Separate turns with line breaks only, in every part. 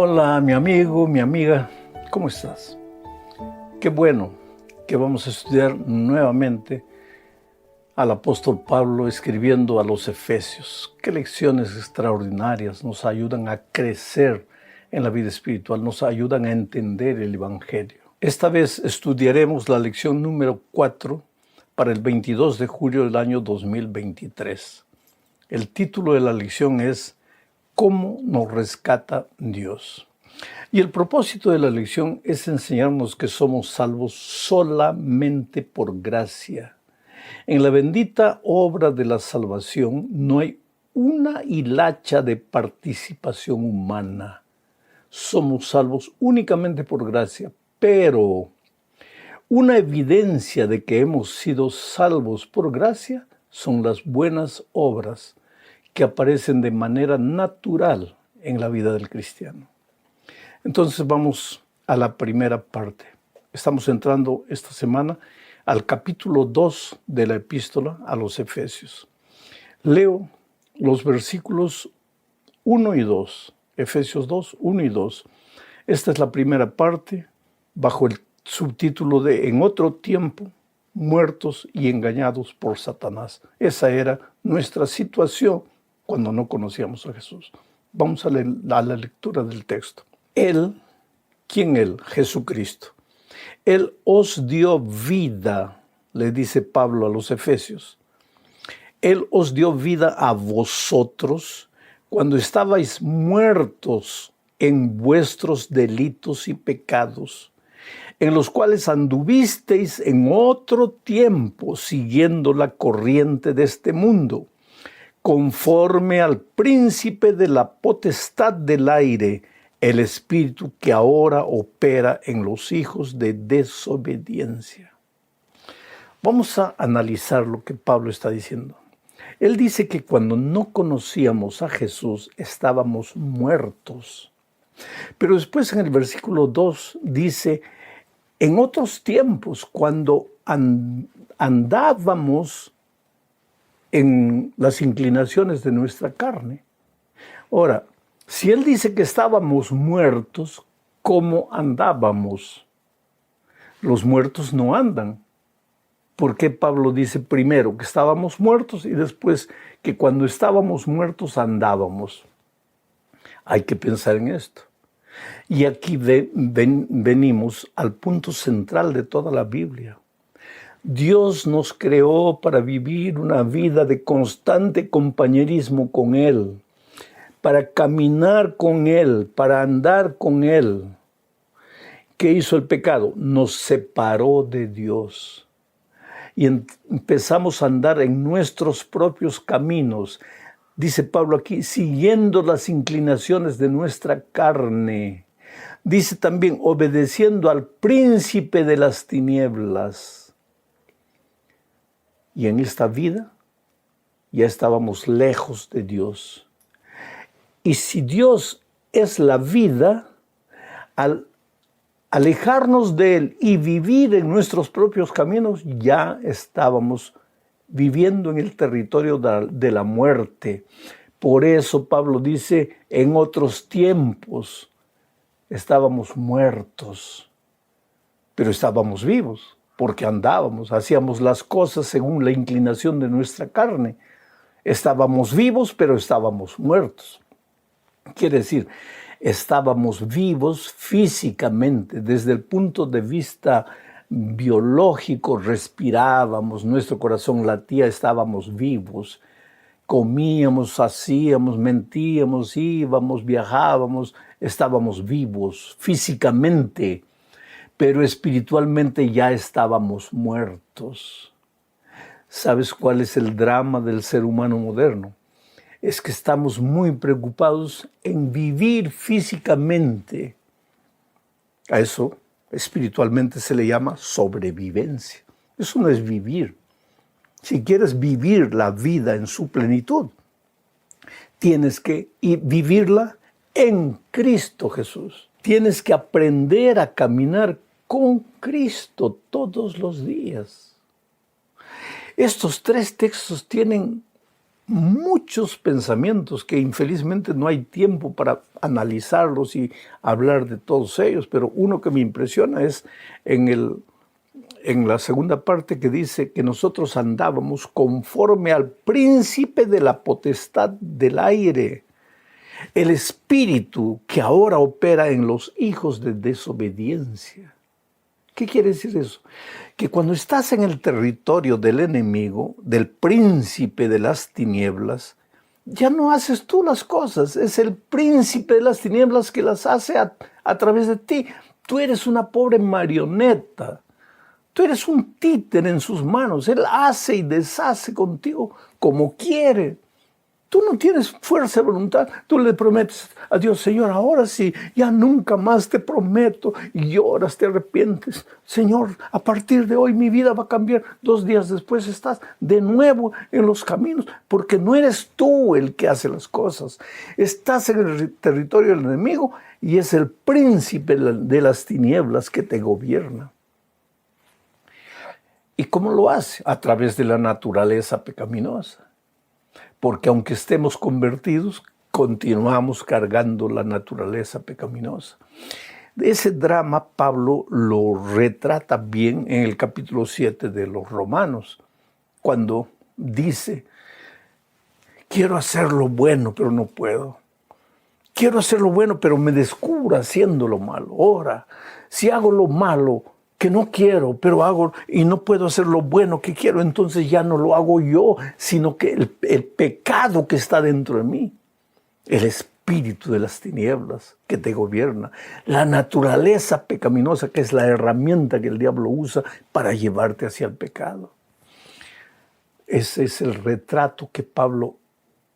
Hola, mi amigo, mi amiga, ¿cómo estás? Qué bueno que vamos a estudiar nuevamente al apóstol Pablo escribiendo a los Efesios. Qué lecciones extraordinarias nos ayudan a crecer en la vida espiritual, nos ayudan a entender el Evangelio. Esta vez estudiaremos la lección número 4 para el 22 de julio del año 2023. El título de la lección es ¿Cómo nos rescata Dios? Y el propósito de la lección es enseñarnos que somos salvos solamente por gracia. En la bendita obra de la salvación no hay una hilacha de participación humana. Somos salvos únicamente por gracia, pero una evidencia de que hemos sido salvos por gracia son las buenas obras que aparecen de manera natural en la vida del cristiano. Entonces vamos a la primera parte. Estamos entrando esta semana al capítulo 2 de la epístola a los Efesios. Leo los versículos 1 y 2, Efesios 2, 1 y 2. Esta es la primera parte bajo el subtítulo de En otro tiempo, muertos y engañados por Satanás. Esa era nuestra situación cuando no conocíamos a Jesús. Vamos a la lectura del texto. Él, ¿quién Él? Jesucristo. Él os dio vida, le dice Pablo a los Efesios. Él os dio vida a vosotros cuando estabais muertos en vuestros delitos y pecados, en los cuales anduvisteis en otro tiempo siguiendo la corriente de este mundo, conforme al príncipe de la potestad del aire, el espíritu que ahora opera en los hijos de desobediencia. Vamos a analizar lo que Pablo está diciendo. Él dice que cuando no conocíamos a Jesús estábamos muertos. Pero después en el versículo 2 dice, en otros tiempos, cuando andábamos en las inclinaciones de nuestra carne. Ahora, si él dice que estábamos muertos, ¿cómo andábamos? Los muertos no andan. ¿Por qué Pablo dice primero que estábamos muertos y después que cuando estábamos muertos andábamos? Hay que pensar en esto. Y aquí venimos al punto central de toda la Biblia. Dios nos creó para vivir una vida de constante compañerismo con Él, para caminar con Él, para andar con Él. ¿Qué hizo el pecado? Nos separó de Dios y empezamos a andar en nuestros propios caminos. Dice Pablo aquí, siguiendo las inclinaciones de nuestra carne. Dice también, obedeciendo al príncipe de las tinieblas. Y en esta vida ya estábamos lejos de Dios. Y si Dios es la vida, al alejarnos de Él y vivir en nuestros propios caminos, ya estábamos viviendo en el territorio de la muerte. Por eso Pablo dice, en otros tiempos estábamos muertos, pero estábamos vivos. Porque andábamos, hacíamos las cosas según la inclinación de nuestra carne. Estábamos vivos, pero estábamos muertos. Quiere decir, estábamos vivos físicamente, desde el punto de vista biológico, respirábamos, nuestro corazón latía, estábamos vivos. Comíamos, hacíamos, mentíamos, íbamos, viajábamos, estábamos vivos físicamente. Pero espiritualmente ya estábamos muertos. ¿Sabes cuál es el drama del ser humano moderno? Es que estamos muy preocupados en vivir físicamente. A eso espiritualmente se le llama sobrevivencia. Eso no es vivir. Si quieres vivir la vida en su plenitud, tienes que vivirla en Cristo Jesús. Tienes que aprender a caminar con Cristo todos los días. Estos tres textos tienen muchos pensamientos que infelizmente no hay tiempo para analizarlos y hablar de todos ellos, pero uno que me impresiona es en la segunda parte que dice que nosotros andábamos conforme al príncipe de la potestad del aire, el espíritu que ahora opera en los hijos de desobediencia. ¿Qué quiere decir eso? Que cuando estás en el territorio del enemigo, del príncipe de las tinieblas, ya no haces tú las cosas, es el príncipe de las tinieblas que las hace a través de ti. Tú eres una pobre marioneta, tú eres un títere en sus manos, él hace y deshace contigo como quiere. Tú no tienes fuerza de voluntad. Tú le prometes a Dios, Señor, ahora sí, ya nunca más te prometo. Y lloras, te arrepientes. Señor, a partir de hoy mi vida va a cambiar. 2 días después estás de nuevo en los caminos, porque no eres tú el que hace las cosas. Estás en el territorio del enemigo y es el príncipe de las tinieblas que te gobierna. ¿Y cómo lo hace? A través de la naturaleza pecaminosa. Porque aunque estemos convertidos, continuamos cargando la naturaleza pecaminosa. Ese drama Pablo lo retrata bien en el capítulo 7 de los Romanos, cuando dice, quiero hacer lo bueno, pero no puedo. Quiero hacer lo bueno, pero me descubro haciendo lo malo. Ahora, si hago lo malo que no quiero, pero hago y no puedo hacer lo bueno que quiero, entonces ya no lo hago yo, sino que el pecado que está dentro de mí, el espíritu de las tinieblas que te gobierna, la naturaleza pecaminosa que es la herramienta que el diablo usa para llevarte hacia el pecado. Ese es el retrato que Pablo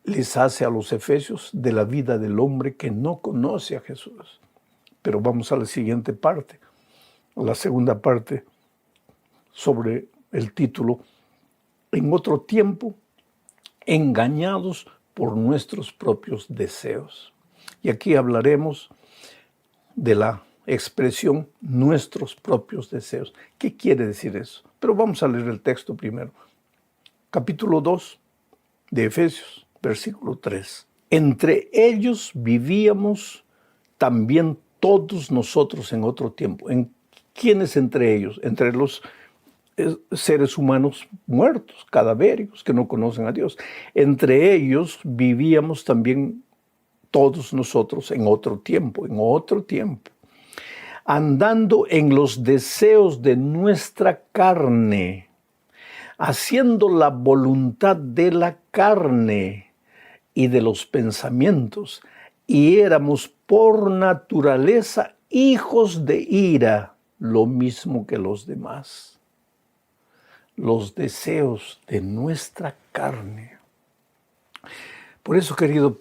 les hace a los efesios de la vida del hombre que no conoce a Jesús. Pero vamos a la siguiente parte. La segunda parte sobre el título, en otro tiempo, engañados por nuestros propios deseos. Y aquí hablaremos de la expresión nuestros propios deseos. ¿Qué quiere decir eso? Pero vamos a leer el texto primero. Capítulo 2 de Efesios, versículo 3. Entre ellos vivíamos también todos nosotros en otro tiempo. ¿Quiénes entre ellos? Entre los seres humanos muertos, cadavéricos, que no conocen a Dios. Entre ellos vivíamos también todos nosotros en otro tiempo, andando en los deseos de nuestra carne, haciendo la voluntad de la carne y de los pensamientos, y éramos por naturaleza hijos de ira, lo mismo que los demás. Los deseos de nuestra carne. Por eso, querido,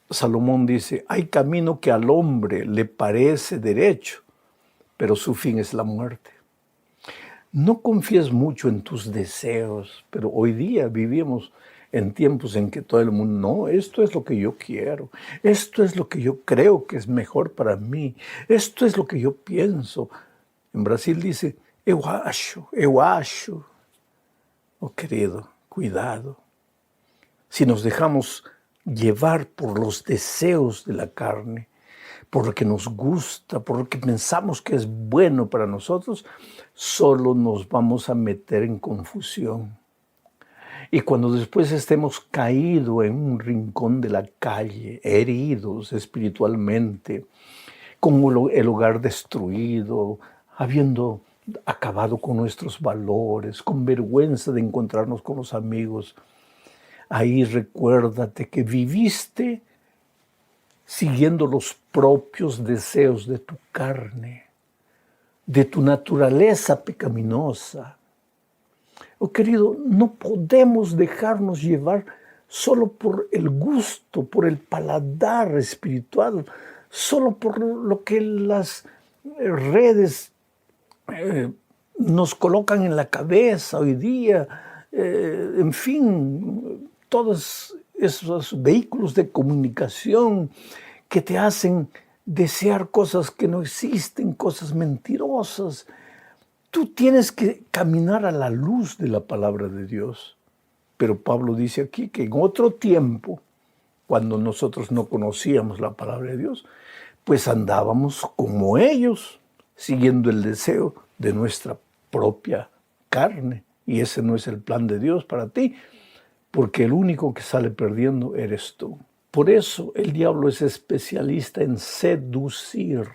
Salomón dice, hay camino que al hombre le parece derecho, pero su fin es la muerte. No confíes mucho en tus deseos, pero hoy día vivimos en tiempos en que todo el mundo, no, esto es lo que yo quiero, esto es lo que yo creo que es mejor para mí, esto es lo que yo pienso. En Brasil dice, eu acho. Oh, querido, cuidado. Si nos dejamos llevar por los deseos de la carne, por lo que nos gusta, por lo que pensamos que es bueno para nosotros, solo nos vamos a meter en confusión. Y cuando después estemos caídos en un rincón de la calle, heridos espiritualmente, con el hogar destruido, habiendo acabado con nuestros valores, con vergüenza de encontrarnos con los amigos, ahí recuérdate que viviste siguiendo los propios deseos de tu carne, de tu naturaleza pecaminosa. Oh, querido, no podemos dejarnos llevar solo por el gusto, por el paladar espiritual, solo por lo que las redes nos colocan en la cabeza hoy día, en fin, todos esos vehículos de comunicación que te hacen desear cosas que no existen, cosas mentirosas. Tú tienes que caminar a la luz de la palabra de Dios. Pero Pablo dice aquí que en otro tiempo, cuando nosotros no conocíamos la palabra de Dios, pues andábamos como ellos, siguiendo el deseo de nuestra propia carne. Y ese no es el plan de Dios para ti, porque el único que sale perdiendo eres tú. Por eso el diablo es especialista en seducir.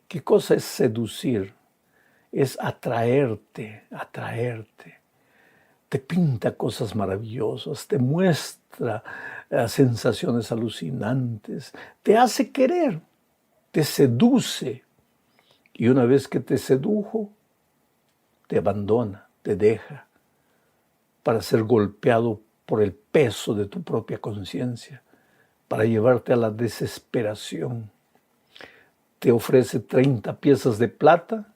¿Qué cosa es seducir? Es atraerte. Te pinta cosas maravillosas, te muestra sensaciones alucinantes, te hace querer, te seduce. Y una vez que te sedujo, te abandona, te deja para ser golpeado por el peso de tu propia conciencia, para llevarte a la desesperación. Te ofrece 30 piezas de plata,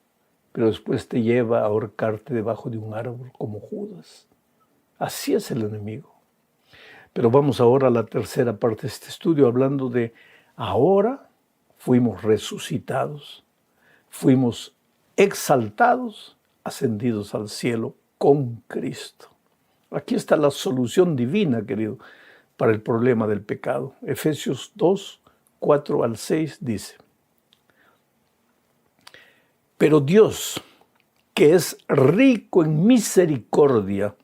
pero después te lleva a ahorcarte debajo de un árbol como Judas. Así es el enemigo. Pero vamos ahora a la tercera parte de este estudio, hablando de ahora fuimos resucitados, fuimos exaltados, ascendidos al cielo con Cristo. Aquí está la solución divina, querido, para el problema del pecado. Efesios 2, 4 al 6 dice: pero Dios, que es rico en misericordia,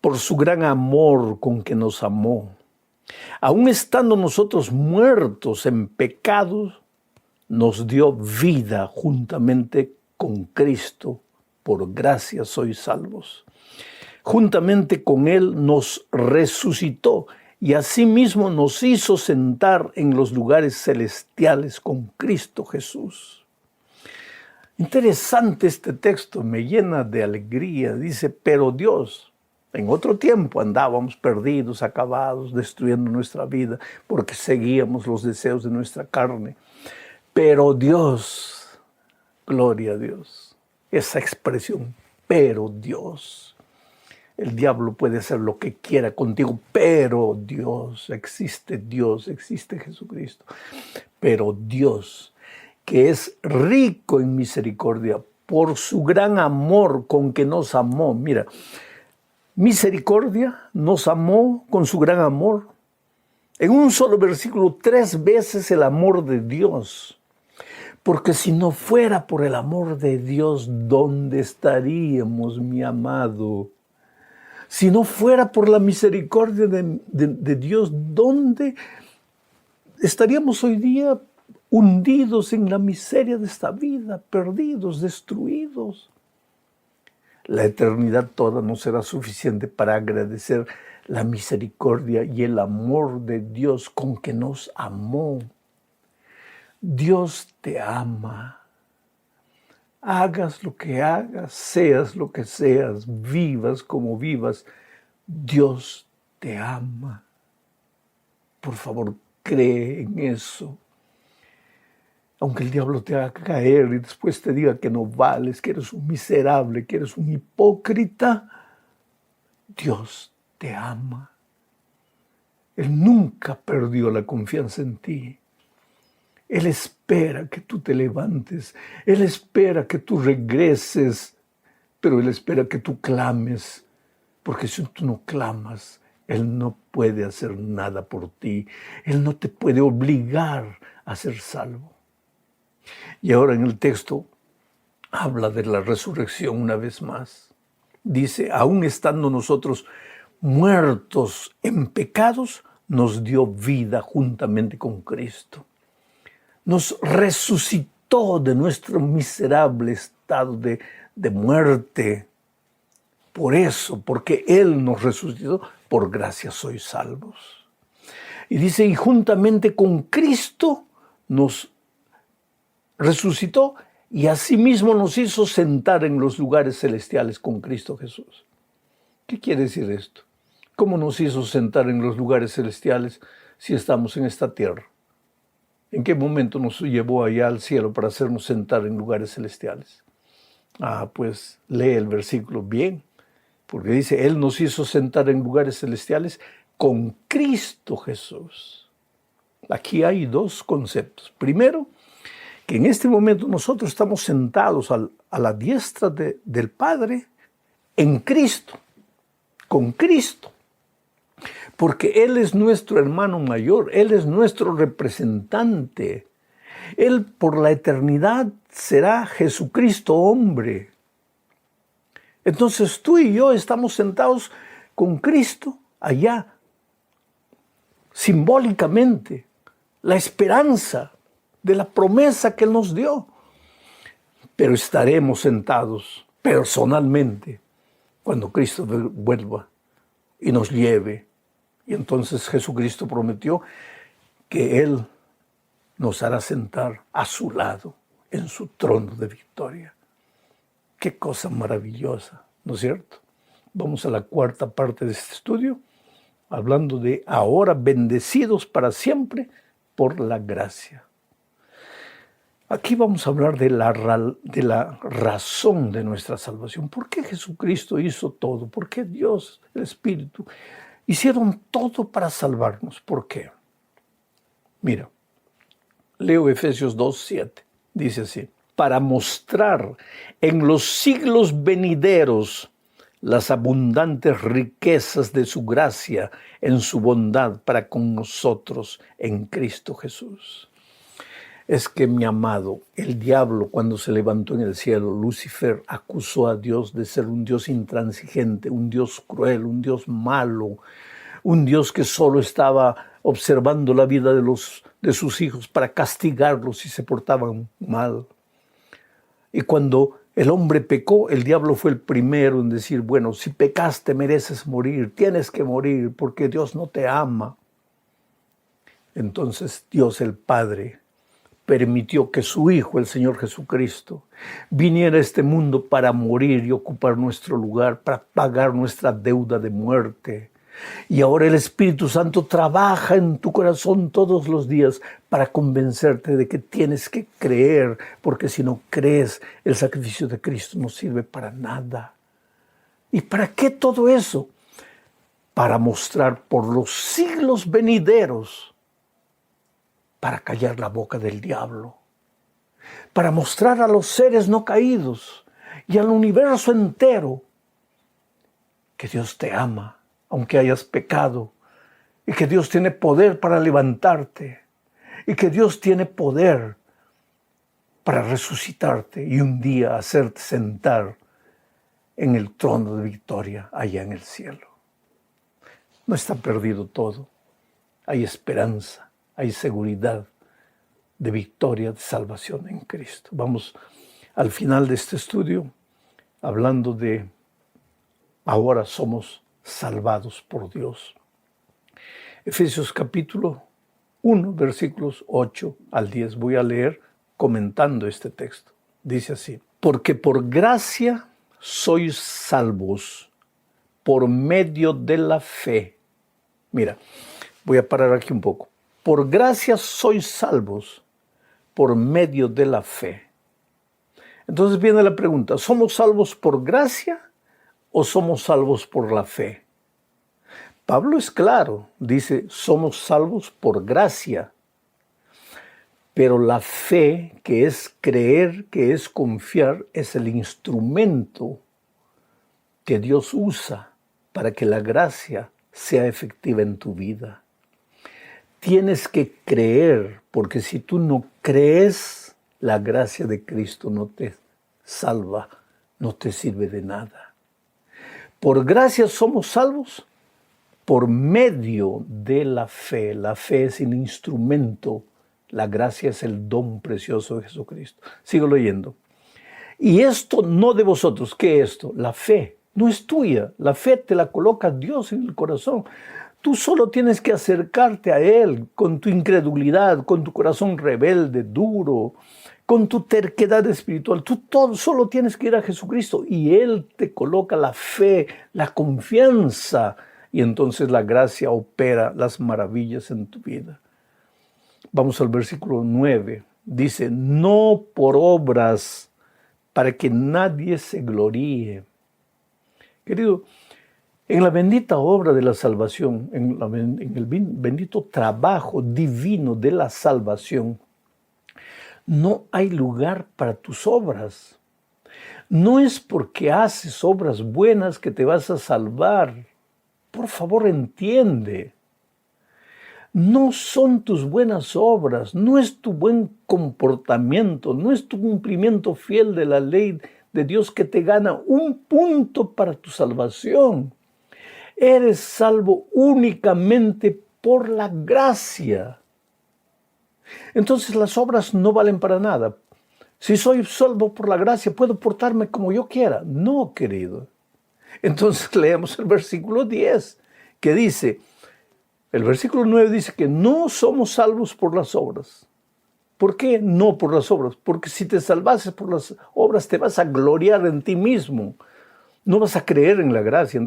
por su gran amor con que nos amó, aun estando nosotros muertos en pecados, nos dio vida juntamente con Cristo. Por gracia sois salvos. Juntamente con Él nos resucitó y asimismo nos hizo sentar en los lugares celestiales con Cristo Jesús. Interesante este texto, me llena de alegría. Dice, pero Dios, en otro tiempo andábamos perdidos, acabados, destruyendo nuestra vida porque seguíamos los deseos de nuestra carne. Pero Dios, gloria a Dios, esa expresión, pero Dios. El diablo puede hacer lo que quiera contigo, pero Dios, existe Jesucristo. Pero Dios, que es rico en misericordia, por su gran amor con que nos amó. Mira, misericordia, nos amó con su gran amor. En un solo versículo, 3 veces el amor de Dios. Porque si no fuera por el amor de Dios, ¿dónde estaríamos, mi amado? Si no fuera por la misericordia de Dios, ¿dónde estaríamos hoy día hundidos en la miseria de esta vida, perdidos, destruidos? La eternidad toda no será suficiente para agradecer la misericordia y el amor de Dios con que nos amó. Dios te ama. Hagas lo que hagas, seas lo que seas, vivas como vivas, Dios te ama. Por favor, cree en eso. Aunque el diablo te haga caer y después te diga que no vales, que eres un miserable, que eres un hipócrita, Dios te ama. Él nunca perdió la confianza en ti. Él espera que tú te levantes, Él espera que tú regreses, pero Él espera que tú clames, porque si tú no clamas, Él no puede hacer nada por ti, Él no te puede obligar a ser salvo. Y ahora en el texto habla de la resurrección una vez más. Dice, aún estando nosotros muertos en pecados, nos dio vida juntamente con Cristo. Nos resucitó de nuestro miserable estado de muerte. Por eso, porque Él nos resucitó, por gracia sois salvos. Y dice, y juntamente con Cristo nos resucitó y asimismo nos hizo sentar en los lugares celestiales con Cristo Jesús. ¿Qué quiere decir esto? ¿Cómo nos hizo sentar en los lugares celestiales si estamos en esta tierra? ¿En qué momento nos llevó allá al cielo para hacernos sentar en lugares celestiales? Pues lee el versículo bien, porque dice, Él nos hizo sentar en lugares celestiales con Cristo Jesús. Aquí hay 2 conceptos. Primero, que en este momento nosotros estamos sentados a la diestra del Padre en Cristo. con Cristo. Porque Él es nuestro hermano mayor, Él es nuestro representante. Él por la eternidad será Jesucristo hombre. Entonces tú y yo estamos sentados con Cristo allá, simbólicamente, la esperanza de la promesa que Él nos dio. Pero estaremos sentados personalmente cuando Cristo vuelva y nos lleve. Y entonces Jesucristo prometió que Él nos hará sentar a su lado en su trono de victoria. Qué cosa maravillosa, ¿no es cierto? Vamos a la cuarta parte de este estudio, hablando de ahora bendecidos para siempre por la gracia. Aquí vamos a hablar de la razón de nuestra salvación. ¿Por qué Jesucristo hizo todo? ¿Por qué Dios, el Espíritu, hicieron todo para salvarnos? ¿Por qué? Mira, leo Efesios 2:7. Dice así: para mostrar en los siglos venideros las abundantes riquezas de su gracia en su bondad para con nosotros en Cristo Jesús. Es que, mi amado, el diablo, cuando se levantó en el cielo, Lucifer acusó a Dios de ser un Dios intransigente, un Dios cruel, un Dios malo, un Dios que solo estaba observando la vida de sus hijos para castigarlos si se portaban mal. Y cuando el hombre pecó, el diablo fue el primero en decir: bueno, si pecaste mereces morir, tienes que morir porque Dios no te ama. Entonces Dios el Padre permitió que su Hijo, el Señor Jesucristo, viniera a este mundo para morir y ocupar nuestro lugar, para pagar nuestra deuda de muerte. Y ahora el Espíritu Santo trabaja en tu corazón todos los días para convencerte de que tienes que creer, porque si no crees, el sacrificio de Cristo no sirve para nada. ¿Y para qué todo eso? Para mostrar por los siglos venideros, para callar la boca del diablo, para mostrar a los seres no caídos y al universo entero que Dios te ama, aunque hayas pecado, y que Dios tiene poder para levantarte, y que Dios tiene poder para resucitarte y un día hacerte sentar en el trono de victoria allá en el cielo. No está perdido todo. Hay esperanza, hay seguridad de victoria, de salvación en Cristo. Vamos al final de este estudio hablando de ahora somos salvados por Dios. Efesios capítulo 1, versículos 8 al 10. Voy a leer comentando este texto. Dice así: porque por gracia sois salvos por medio de la fe. Mira, voy a parar aquí un poco. Por gracia sois salvos por medio de la fe. Entonces viene la pregunta: ¿somos salvos por gracia o somos salvos por la fe? Pablo es claro, dice: somos salvos por gracia. Pero la fe, que es creer, que es confiar, es el instrumento que Dios usa para que la gracia sea efectiva en tu vida. Tienes que creer, porque si tú no crees, la gracia de Cristo no te salva, no te sirve de nada. Por gracia somos salvos por medio de la fe. La fe es el instrumento, la gracia es el don precioso de Jesucristo. Sigo leyendo. Y esto no de vosotros. ¿Qué es esto? La fe. No es tuya. La fe te la coloca Dios en el corazón. Tú solo tienes que acercarte a Él con tu incredulidad, con tu corazón rebelde, duro, con tu terquedad espiritual. Tú solo tienes que ir a Jesucristo y Él te coloca la fe, la confianza, y entonces la gracia opera las maravillas en tu vida. Vamos al versículo 9. Dice: no por obras, para que nadie se gloríe. Querido, en la bendita obra de la salvación, en el bendito trabajo divino de la salvación, no hay lugar para tus obras. No es porque haces obras buenas que te vas a salvar. por favor, entiende. No son tus buenas obras, no es tu buen comportamiento, no es tu cumplimiento fiel de la ley de Dios que te gana un punto para tu salvación. Eres salvo únicamente por la gracia. Entonces las obras no valen para nada. Si soy salvo por la gracia, ¿puedo portarme como yo quiera? No, querido. Entonces leemos el versículo 10, que dice, el versículo 9 dice que no somos salvos por las obras. ¿Por qué no por las obras? Porque si te salvases por las obras, te vas a gloriar en ti mismo. No vas a creer en la gracia.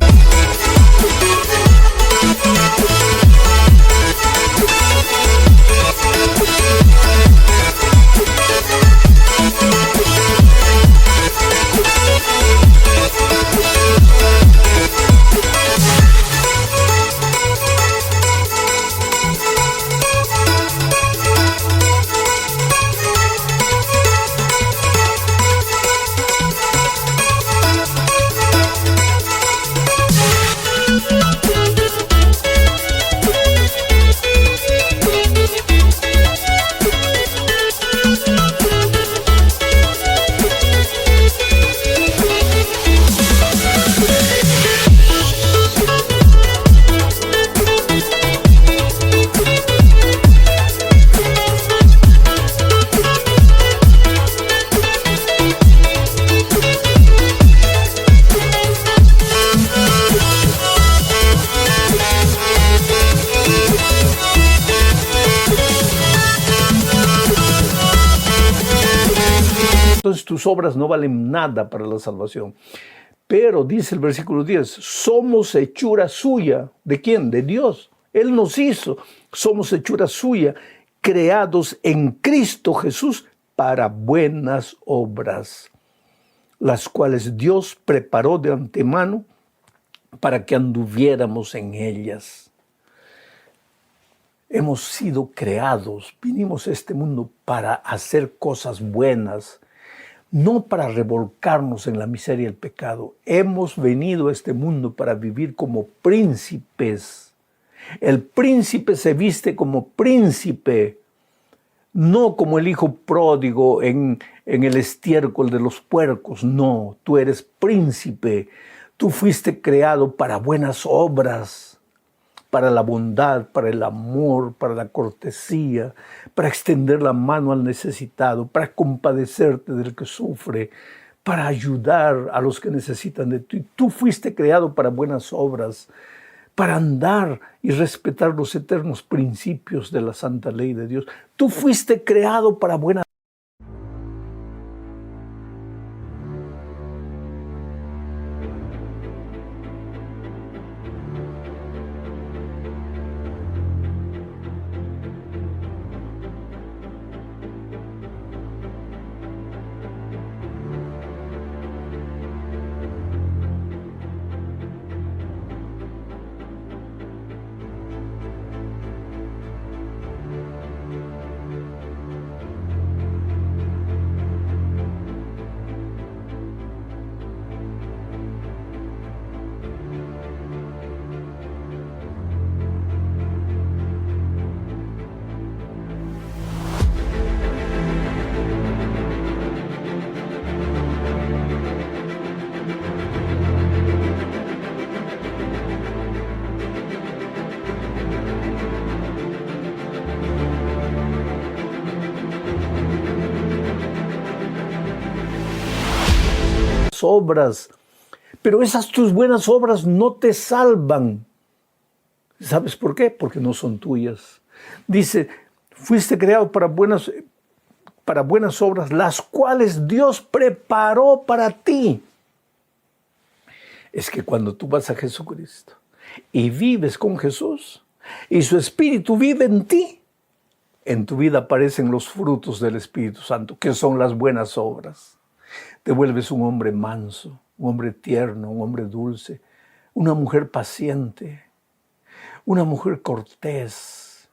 Entonces tus obras no valen nada para la salvación. Pero dice el versículo 10, somos hechura suya. ¿De quién? De Dios. Él nos hizo. Somos hechura suya, creados en Cristo Jesús para buenas obras, las cuales Dios preparó de antemano para que anduviéramos en ellas. Hemos sido creados, vinimos a este mundo para hacer cosas buenas, no para revolcarnos en la miseria y el pecado. Hemos venido a este mundo para vivir como príncipes. El príncipe se viste como príncipe, no como el hijo pródigo en el estiércol de los puercos. No, tú eres príncipe. Tú fuiste creado para buenas obras, para la bondad, para el amor, para la cortesía, para extender la mano al necesitado, para compadecerte del que sufre, para ayudar a los que necesitan de ti. Tú fuiste creado para buenas obras, para andar y respetar los eternos principios de la santa ley de Dios. Tú fuiste creado para buenas obras, pero esas tus buenas obras no te salvan. ¿Sabes por qué? Porque no son tuyas. Dice, fuiste creado para buenas obras, las cuales Dios preparó para ti. Es que cuando tú vas a Jesucristo y vives con Jesús y su Espíritu vive en ti, en tu vida aparecen los frutos del Espíritu Santo, que son las buenas obras. Te vuelves un hombre manso, un hombre tierno, un hombre dulce, una mujer paciente, una mujer cortés.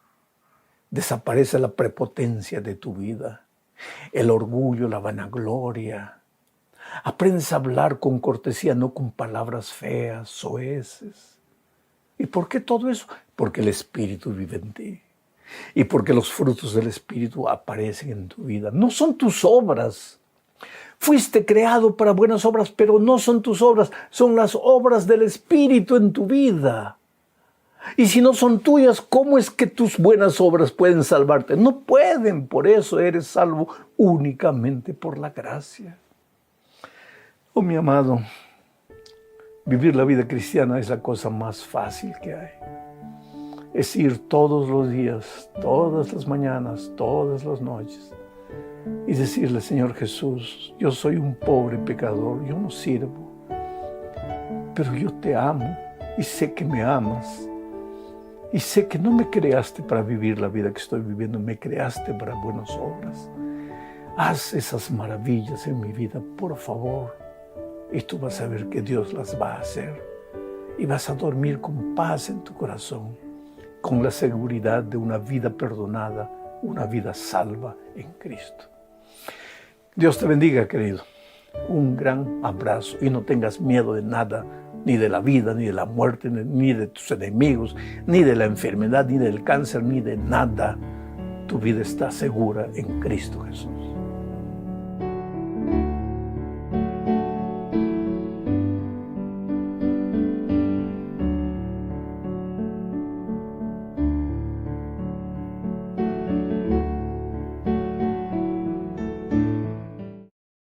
Desaparece la prepotencia de tu vida, el orgullo, la vanagloria. Aprendes a hablar con cortesía, no con palabras feas, soeces. ¿Y por qué todo eso? Porque el Espíritu vive en ti. Y porque los frutos del Espíritu aparecen en tu vida. No son tus obras. Fuiste creado para buenas obras, pero no son tus obras. Son las obras del Espíritu en tu vida. Y si no son tuyas, ¿cómo es que tus buenas obras pueden salvarte? No pueden. Por eso eres salvo únicamente por la gracia. Oh, mi amado, vivir la vida cristiana es la cosa más fácil que hay. Es ir todos los días, todas las mañanas, todas las noches y decirle: Señor Jesús, yo soy un pobre pecador, yo no sirvo, pero yo te amo y sé que me amas y sé que no me creaste para vivir la vida que estoy viviendo, me creaste para buenas obras. Haz esas maravillas en mi vida, por favor, y tú vas a ver que Dios las va a hacer y vas a dormir con paz en tu corazón, con la seguridad de una vida perdonada, una vida salva en Cristo. Dios te bendiga, querido. Un gran abrazo y no tengas miedo de nada, ni de la vida, ni de la muerte, ni de tus enemigos, ni de la enfermedad, ni del cáncer, ni de nada. Tu vida está segura en Cristo Jesús.